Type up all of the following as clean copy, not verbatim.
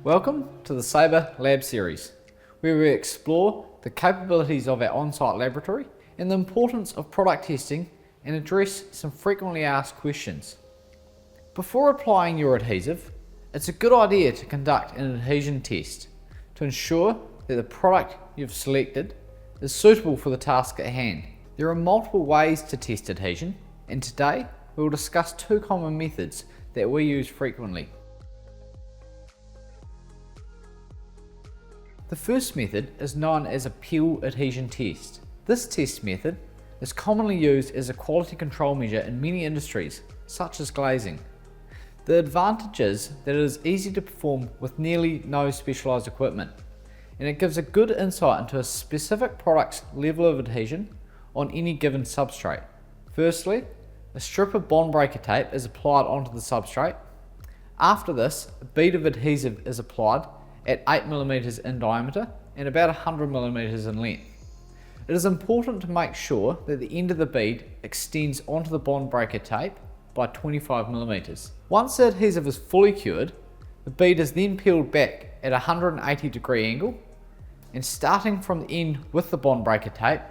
Welcome to the Sabre Lab series, where we explore the capabilities of our on-site laboratory and the importance of product testing and address some frequently asked questions. Before applying your adhesive, it's a good idea to conduct an adhesion test to ensure that the product you've selected is suitable for the task at hand. There are multiple ways to test adhesion, and today we will discuss two common methods that we use frequently. The first method is known as a peel adhesion test. This test method is commonly used as a quality control measure in many industries, such as glazing. The advantage is that it is easy to perform with nearly no specialised equipment, and it gives a good insight into a specific product's level of adhesion on any given substrate. Firstly, a strip of bond breaker tape is applied onto the substrate. After this, a bead of adhesive is applied at 8mm in diameter and about 100mm in length. It is important to make sure that the end of the bead extends onto the bond breaker tape by 25mm. Once the adhesive is fully cured, the bead is then peeled back at a 180-degree angle, and starting from the end with the bond breaker tape,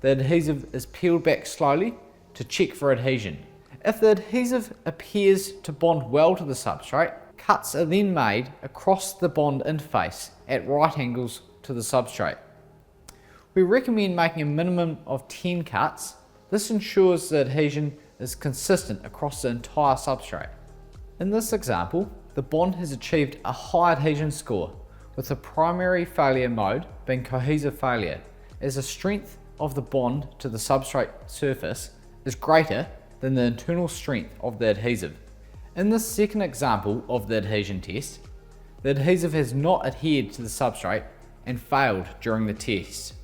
the adhesive is peeled back slowly to check for adhesion. If the adhesive appears to bond well to the substrate, cuts are then made across the bond interface at right angles to the substrate. We recommend making a minimum of 10 cuts. This ensures the adhesion is consistent across the entire substrate. In this example, the bond has achieved a high adhesion score, with the primary failure mode being cohesive failure, as the strength of the bond to the substrate surface is greater than the internal strength of the adhesive. In this second example of the adhesion test, the adhesive has not adhered to the substrate and failed during the test.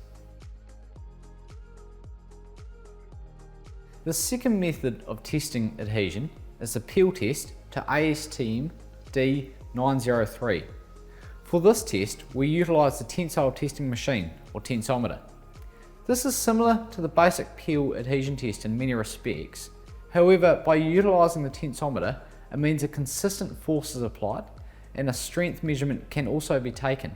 The second method of testing adhesion is the peel test to ASTM D903. For this test, we utilise the tensile testing machine, or tensometer. This is similar to the basic peel adhesion test in many respects. However, by utilising the tensometer, it means a consistent force is applied and a strength measurement can also be taken.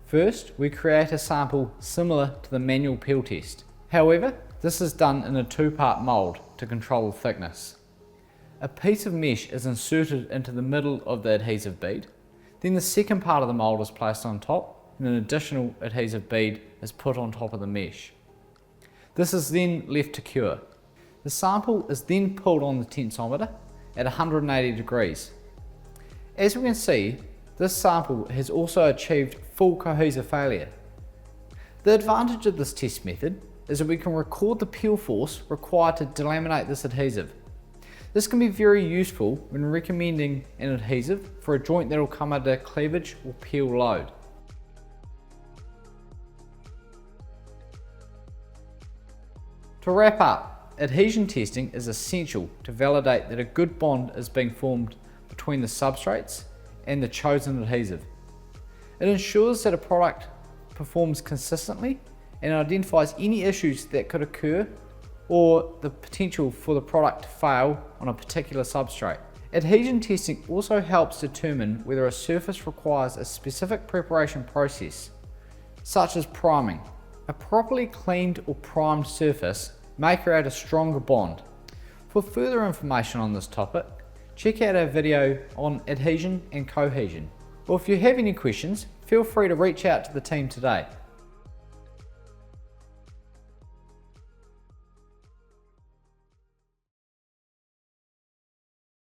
First, we create a sample similar to the manual peel test. However, this is done in a two-part mould to control the thickness. A piece of mesh is inserted into the middle of the adhesive bead. Then the second part of the mould is placed on top and an additional adhesive bead is put on top of the mesh. This is then left to cure. The sample is then pulled on the tensometer at 180 degrees. As we can see, this sample has also achieved full cohesive failure. The advantage of this test method is that we can record the peel force required to delaminate this adhesive. This can be very useful when recommending an adhesive for a joint that will come under cleavage or peel load. To wrap up, adhesion testing is essential to validate that a good bond is being formed between the substrates and the chosen adhesive. It ensures that a product performs consistently and identifies any issues that could occur or the potential for the product to fail on a particular substrate. Adhesion testing also helps determine whether a surface requires a specific preparation process, such as priming. A properly cleaned or primed surface may create a stronger bond. For further information on this topic, check out our video on adhesion and cohesion. Or if you have any questions, feel free to reach out to the team today.